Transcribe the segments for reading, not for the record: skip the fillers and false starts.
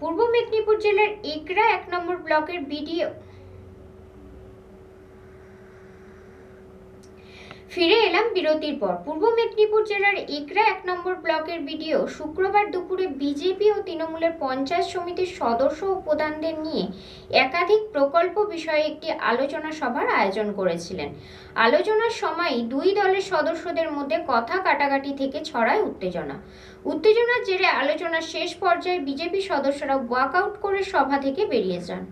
পূর্ব মেদিনীপুর জেলার একরা ১ নম্বর ব্লকের বিডিও ফিরে এলাম বিরতির পর। পূর্ব মেদিনীপুর জেলার একরা ১ নম্বর ব্লকের বিডিও শুক্রবার দুপুরে বিজেপি ও তৃণমূলের পঞ্চায়েত সমিতির সদস্য ও প্রধানদের নিয়ে একাধিক প্রকল্প বিষয়ে একটি আলোচনা সভার আয়োজন করেছিলেন। আলোচনার সময় দুই দলের সদস্যদের মধ্যে কথা কাটাকাটি থেকে ছড়ায় উত্তেজনার জেরে আলোচনার শেষ পর্যায়ে বিজেপি সদস্যরা ওয়াকআউট করে সভা থেকে বেরিয়ে যান।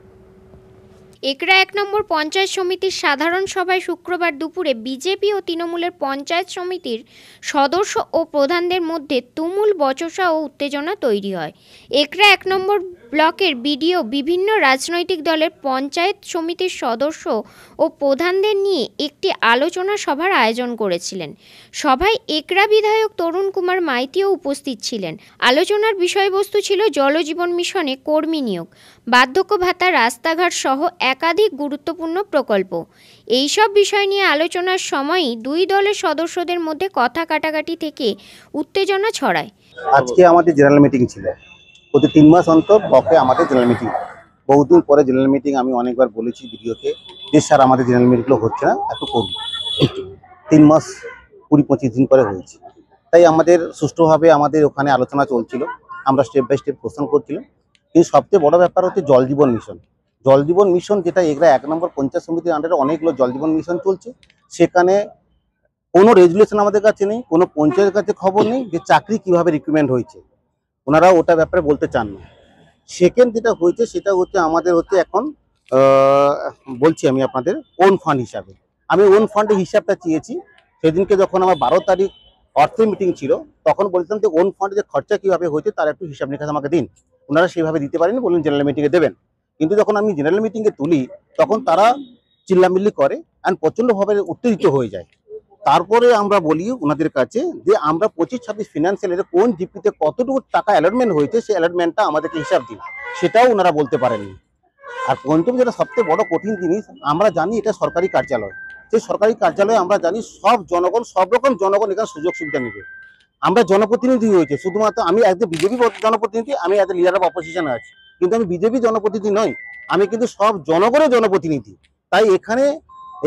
একরা ১ নম্বর পঞ্চায়েত সমিতির সাধারণ সভায় শুক্রবার দুপুরে বিজেপি ও তৃণমূলের পঞ্চায়েত সমিতির সদস্য ও প্রধানদের মধ্যে তুমুল বচসা ও উত্তেজনা তৈরি হয়। একরা ১ নম্বর ব্লকের বিডিও বিভিন্ন রাজনৈতিক দলের পঞ্চায়েত সমিতির সদস্য ও প্রধানদের নিয়ে একটি আলোচনা সভার আয়োজন করেছিলেন। সভায় একরা বিধায়ক তরুণ কুমার মাইতিও উপস্থিত ছিলেন। আলোচনার বিষয়বস্তু ছিল জলজীবন মিশনে কর্মী নিয়োগ, বার্ধক্য ভাতা, রাস্তাঘাট সহ একাধিক গুরুত্বপূর্ণ প্রকল্প। এইসব বিষয় নিয়ে আলোচনার সময়ই দুই দলের সদস্যদের মধ্যে কথা কাটাকাটি থেকে উত্তেজনা ছড়ায়। আজকে আমাদের জেনারেল মিটিং ছিল। প্রতি ৩ মাস অন্তর ব্লকে আমাদের জেনারেল মিটিং। বহুদিন পরে জেনারেল মিটিং। আমি অনেকবার বলেছি ভিডিওতে যে স্যার আমাদের জেনারেল মিটিংগুলো হচ্ছে না, একটু করুন। ৩ মাস ২০-২৫ দিন পরে হয়েছে। তাই আমাদের সুষ্ঠুভাবে আমাদের ওখানে আলোচনা চলছিল। আমরা স্টেপ বাই স্টেপ কোশ্চেন করছিলাম। কিন্তু সবচেয়ে বড় ব্যাপার হচ্ছে জল জীবন মিশন। জল জীবন মিশন যেটা এগরা ১ নম্বর পঞ্চায়েত সমিতির আন্ডারে অনেকগুলো জল জীবন মিশন চলছে। সেখানে কোনো রেজুলেশন আমাদের কাছে নেই, কোনো পঞ্চায়েতের কাছে খবর নেই যে চাকরি কিভাবে রিক্রুটমেন্ট হয়েছে। ওনারা ওটা ব্যাপারে বলতে চান না। সেকেন্ড যেটা হয়েছে সেটা হচ্ছে আমাদের হচ্ছে এখন বলছি আমি আপনাদের ওন ফান্ড হিসাবে। আমি ওন ফান্ডের হিসাবটা চেয়েছি। সেদিনকে যখন আমার ১২ তারিখ অর্থের মিটিং ছিল তখন বলতাম যে ওন ফান্ডে যে খরচা কীভাবে হয়েছে তার একটু হিসাব নিকাশ আমাকে দিন। ওনারা সেইভাবে দিতে পারেনি, বললেন জেনারেল মিটিংয়ে দেবেন। কিন্তু যখন আমি জেনারেল মিটিংয়ে তুলি তখন তারা চিল্লামিল্লি করে অ্যান্ড প্রচণ্ডভাবে উত্তেজিত হয়ে যায়। তারপরে আমরা বলি ওনাদের কাছে যে আমরা ২৫-২৬ ফিনান্সিয়াল ইয়ারে কোন জিপিতে কতটুকু টাকা অ্যালটমেন্ট হয়েছে সেই অ্যালটমেন্টটা আমাদেরকে হিসাব দিন, সেটাও ওনারা বলতে পারেননি। আর পঞ্চম যেটা সবচেয়ে বড় কঠিন জিনিস, আমরা জানি এটা সরকারি কার্যালয়। সেই সরকারি কার্যালয়ে আমরা জানি সব জনগণ, সব রকম জনগণ এখানে সুযোগ সুবিধা নেবে। আমরা জনপ্রতিনিধি হয়েছে, শুধুমাত্র আমি অ্যাজ এ বিজেপি জনপ্রতিনিধি, আমি অ্যাজ এ লিডার অফ অপোজিশনে আছি, কিন্তু আমি বিজেপি জনপ্রতিনিধি নই, আমি কিন্তু সব জনগণের জনপ্রতিনিধি। তাই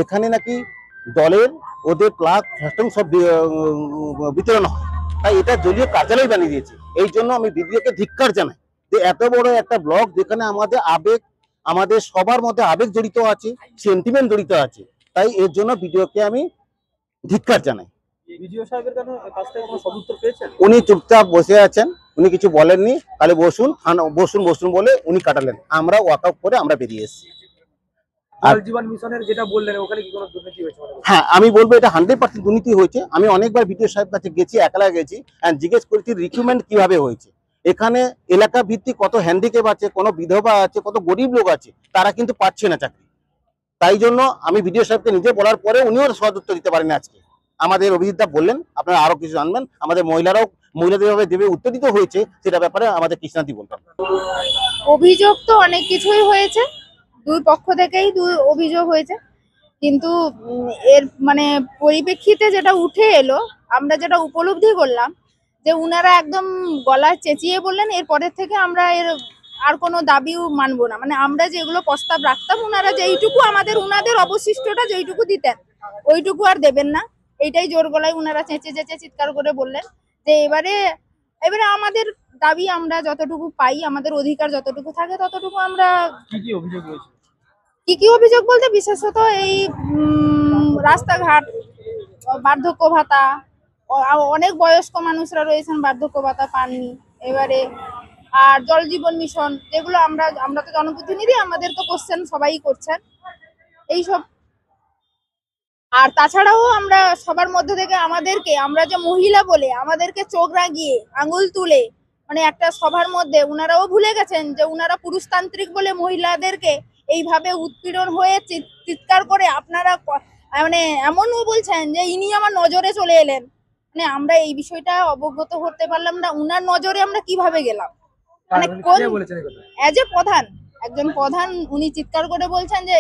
এখানে নাকি দলের ওদের প্লাগ ফ্যাস্টং সব বিতরণ হয়। তাই এটা দলীয় কার্যালয় বানিয়ে দিয়েছে। এই জন্য আমি বিজেপিকে ধিক্কার জানাই যে এত বড় একটা ব্লক যেখানে আমাদের আবেগ, আমাদের সবার মধ্যে আবেগ জড়িত আছে, সেন্টিমেন্ট জড়িত আছে। তাই এর জন্য বিডিওকে আমি ধিক্কার জানাই। উনি চুপচাপ বসে আছেন, উনি কিছু বলেননি, খালি বসুন বসুন বসুন বলে উনি কাটালেন। আমরা ওয়াকআউট করে আমরা বেরিয়ে এসেছি। হ্যাঁ, আমি বলবো এটা 100% দুর্নীতি হয়েছে। আমি অনেকবার বিডিও সাহেব কাছে গেছি, একলা গেছি, জিজ্ঞেস করেছি রিক্রুটমেন্ট কিভাবে হয়েছে। এখানে এলাকা ভিত্তিক কত হ্যান্ডিক্যাপ আছে, কোনো বিধবা আছে, কত গরিব লোক আছে, তারা কিন্তু পাচ্ছে না চাকরি। তাই জন্য আমি বিডিও সাহেবকে নিজে বলার পরে উনিও সদুত্তর দিতে পারেন। আজকে আমাদের অভিজিৎদা বললেন আপনারা আরো কিছু জানবেন, আমাদের মহিলাদের ভাবে যেভাবে উত্তেজিত হয়েছে সেটা ব্যাপারে আমাদের কৃষ্ণাদি বলবেন। অভিযোগ তো অনেক কিছুই হয়েছে, দুই পক্ষ থেকেই অভিযোগ হয়েছে, কিন্তু এর মানে পরিপ্রেক্ষিতে যেটা উঠে এলো, আমরা যেটা উপলব্ধি করলাম যে উনারা একদম গলা চেঁচিয়ে বললেন এরপরের থেকে আমরা আর কোনো দাবিও মানবো না। মানে আমরা যেগুলো প্রস্তাব রাখতাম উনারা যেইটুকু উনাদের অবশিষ্টটা যেইটুকু দিতেন ওইটুকু আর দেবেন না। এইটাই জোর গলায় উনারা চেঁচে চিৎকার করে বললেন যে এবারে আমাদের দাবি আমরা যতটুকু পাই, আমাদের অধিকার যতটুকু থাকে ততটুকু আমরা। কি অভিযোগ বলতে বিশেষত এই রাস্তাঘাট, বার্ধক্য ভাতা, অনেক বয়স্ক মানুষরা রয়েছেন বার্ধক্য ভাতা পাননি এবারে, আর জল জীবন মিশন, যেগুলো আমরা তো জনপ্রতিনিধি, আমাদের তো কোশ্চেন সবাই করছেন এইসব। আর তাছাড়াও আমরা সবার মধ্যে থেকে আমরা যে মহিলা বলে আমাদেরকে চোখ রাগিয়ে আঙুল তুলে মানে একটা সভার মধ্যে উনারাও ভুলে গেছেন যে উনারা পুরুষতান্ত্রিক বলে মহিলাদেরকে এইভাবে উৎপীড়ন হয়ে চিৎকার করে আপনারা মানে এমনও বলছেন যে ইনি আমার নজরে চলে এলেন। মানে আমরা এই বিষয়টা অবগত হতে পারলাম না, উনার নজরে আমরা কিভাবে গেলাম। মানে এজ এ একজন প্রধান উনি চিৎকার করে বলছেন যে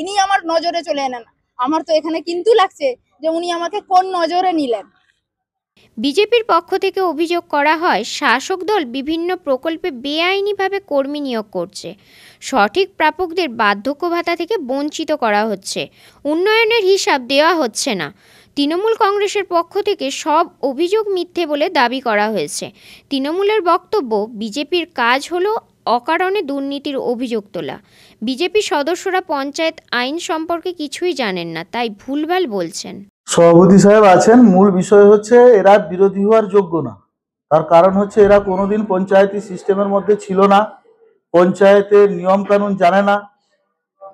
ইনি আমার নজরে চলে এলেন। আমার তো এখানে কিন্তু লাগছে যে উনি আমাকে কোন নজরে নিলেন। বিজেপির পক্ষ থেকে অভিযোগ করা হয়, শাসক দল বিভিন্ন প্রকল্পে বেআইনিভাবে কর্মী নিয়োগ করছে, সঠিক প্রাপকদের বার্ধক্য ভাতা থেকে বঞ্চিত করা হচ্ছে, উন্নয়নের হিসাব দেওয়া হচ্ছে না। তৃণমূল কংগ্রেসের পক্ষ থেকে সব অভিযোগ মিথ্যে বলে দাবি করা হয়েছে। তৃণমূলের বক্তব্য, বিজেপির কাজ হলো অকারণে দুর্নীতির অভিযোগ তোলা। বিজেপি সদস্যরা পঞ্চায়েত আইন সম্পর্কে কিছুই জানেন না, তাই ভুলভাল বলছেন। সভাপতি সাহেব আছেন, মূল বিষয় হচ্ছে এরা বিরোধী হওয়ার যোগ্য না। তার কারণ হচ্ছে এরা কোনোদিন পঞ্চায়েতি সিস্টেমের মধ্যে ছিল না, পঞ্চায়েতের নিয়ম কানুন জানে না,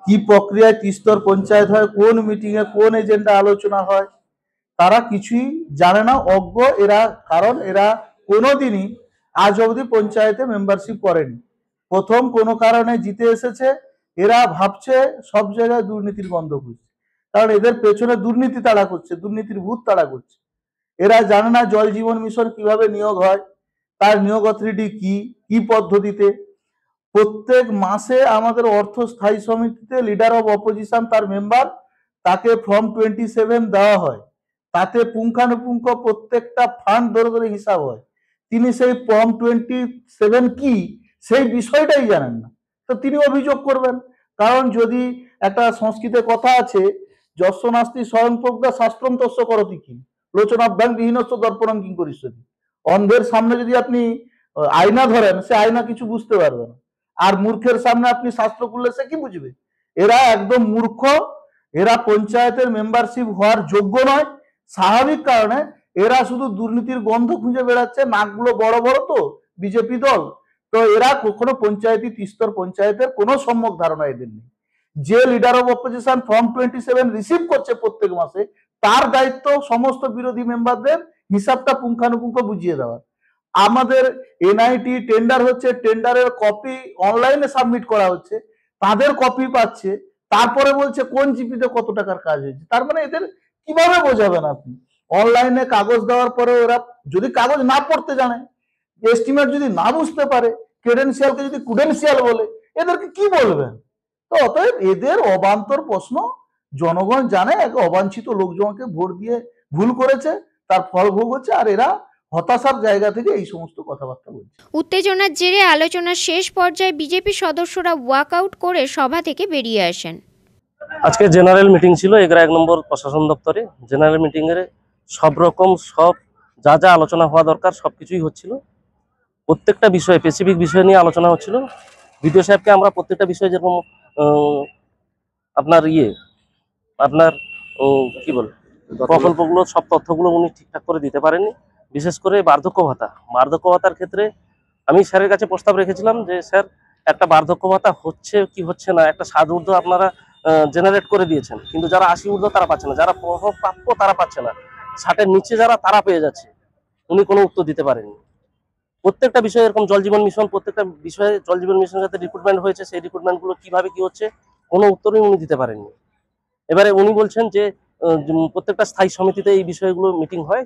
কি প্রক্রিয়ায় ত্রিস্তর পঞ্চায়েত হয়, কোন মিটিংয়ে কোন এজেন্ডা আলোচনা হয়, তারা কিছুই জানে না, অজ্ঞ এরা। কারণ এরা কোনোদিনই আজ অবধি পঞ্চায়েতে মেম্বারশিপ করেনি, প্রথম কোনো কারণে জিতে এসেছে। এরা ভাবছে সব জায়গায় দুর্নীতির গন্ধ খুঁজছে, কারণ এদের পেছনে দুর্নীতি তাড়া করছে, দুর্নীতির ভূত তাড়া করছে। এরা জানে না জল জীবন মিশন কিভাবে নিয়োগ হয়, তার নিয়োগ অথরিটি কি কি পদ্ধতিতে। প্রত্যেক মাসে আমাদের অর্থ স্থায়ী সমিতিতে লিডার অফ অপোজিশন তার মেম্বার, তাকে ফর্ম 27 দেওয়া হয়, তাতে পুঙ্খানুপুঙ্খ প্রত্যেকটা ফান্ড ধরে ধরে হিসাব হয়। তিনি সেই ফর্ম 27 কি সেই বিষয়টাই জানেন না, তো তিনি অভিযোগ করবেন। কারণ যদি একটা সংস্কৃতে কথা আছে, যস্য নাস্তি স্বয়ংপ্রজ্ঞা শাস্ত্রম তস্য করতি কি, লোচনাভ্যাং বিহীনস্য দর্পণং কিং করিষ্যতি। অন্ধের সামনে যদি আপনি আয়না ধরেন, সে আয়না কিছু বুঝতে পারবে না, আর মূর্খের সামনে আপনি শাস্ত্র করলে সে কি বুঝবে। এরা একদম মূর্খ, এরা পঞ্চায়েতের মেম্বারশিপ হওয়ার যোগ্য নয়। স্বাভাবিক কারণে এরা শুধু দুর্নীতির গন্ধ খুঁজে বেড়াচ্ছে, নাকগুলো বড় বড় তো বিজেপি দল, তো এরা কখনো পঞ্চায়েতি ত্রিস্তর পঞ্চায়েতের কোনো সম্যক ধারণা এদের নেই। যে leader of opposition form 27 receive করছে প্রত্যেক মাসে, তার দায়িত্ব সমস্ত বিরোধী মেম্বারদের হিসাবটা পুঙ্খানুপুঙ্খ বুঝিয়ে দেওয়া। আমাদের এনআইটি টেন্ডার হচ্ছে, টেন্ডারের কপি অনলাইনে সাবমিট করা হচ্ছে, তাদের কপি পাচ্ছে, তারপরে বলছে কোন জিপিতে কত টাকার কাজ হয়েছে। তার মানে এদের কিভাবে বোঝাবেন আপনি? অনলাইনে কাগজ দেওয়ার পরে ওরা যদি কাগজ না পড়তে জানে, এস্টিমেট যদি না বুঝতে পারে, ক্রেডেন্সিয়ালকে যদি কুডেন্সিয়াল বলে, এদেরকে কি বলবেন? তো অতএব এদের অবান্তর প্রশ্ন জনগণ জানে, এক অবাঞ্ছিত লোকজনকে ভোট দিয়ে ভুল করেছে, তার ফল ভোগ হচ্ছে, আর এরা হতাশার জায়গা থেকে এই সমস্ত কথাবার্তা বলছে। উত্তেজনার জেরে আলোচনার শেষ পর্যায়ে বিজেপি সদস্যরা ওয়াকআউট করে সভা থেকে বেরিয়ে আসেন। আজকে জেনারেল মিটিং ছিল এগরা 1 নম্বর প্রশাসন দপ্তরে। জেনারেল মিটিং এর সব যা যা আলোচনা হওয়া দরকার সবকিছুই হচ্ছিল। প্রত্যেকটা বিষয়ে স্পেসিফিক বিষয় নিয়ে আলোচনা হচ্ছিল। বিডিও সাহেবকে আমরা প্রত্যেকটা বিষয়, যেরকম আপনার কি বল প্রকল্পগুলো, সব তথ্যগুলো উনি ঠিকঠাক করে দিতে পারেননি। বিশেষ করে বার্ধক্য ভাতার ক্ষেত্রে আমি স্যারের কাছে প্রস্তাব রেখেছিলাম যে স্যার, একটা বার্ধক্য ভাতা হচ্ছে কি হচ্ছে না, একটা 60 ঊর্ধ্ব আপনারা জেনারেট করে দিয়েছেন, কিন্তু যারা 80 ঊর্ধ্ব তারা পাচ্ছে না, যারা প্রাপ্য তারা পাচ্ছে না, 60-এর নিচে যারা তারা পেয়ে যাচ্ছে। উনি কোনো উত্তর দিতে পারেননি। প্রত্যেকটা বিষয়ে এরকম জল জীবন মিশন, প্রত্যেকটা বিষয়ে জল জীবন মিশনের সাথে রিক্রুটমেন্ট হয়েছে, সেই রিক্রুটমেন্টগুলো কিভাবে কি হচ্ছে কোনো উত্তরই উনি দিতে পারেননি। এবারে উনি বলছেন যে প্রত্যেকটা স্থায়ী সমিতিতে এই বিষয়গুলো মিটিং হয়,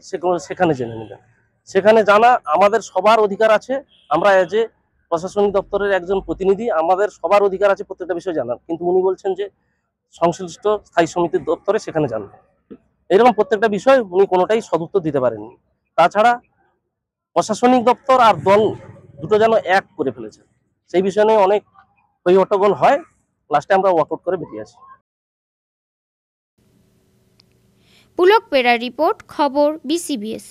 সেখানে জেনে নেবেন। সেখানে জানা আমাদের সবার অধিকার আছে। আমরা এজ এ প্রশাসনিক দপ্তরের একজন প্রতিনিধি, আমাদের সবার অধিকার আছে প্রত্যেকটা বিষয় জানার, কিন্তু উনি বলছেন যে সংশ্লিষ্ট স্থায়ী সমিতির দপ্তরে সেখানে জানবে। এরকম প্রত্যেকটা বিষয় উনি কোনোটাই সদুত্তর দিতে পারেননি। তাছাড়া প্রশাসনিক দপ্তর আর দল দুটো যেন এক করে ফেলেছে, সেই বিষয় নিয়ে অনেক হট্টগোল হয়। লাস্টে আমরা ওয়াকআউট করে বেরিয়ে আসি। পুলক পেরার রিপোর্ট, খবর BCBS।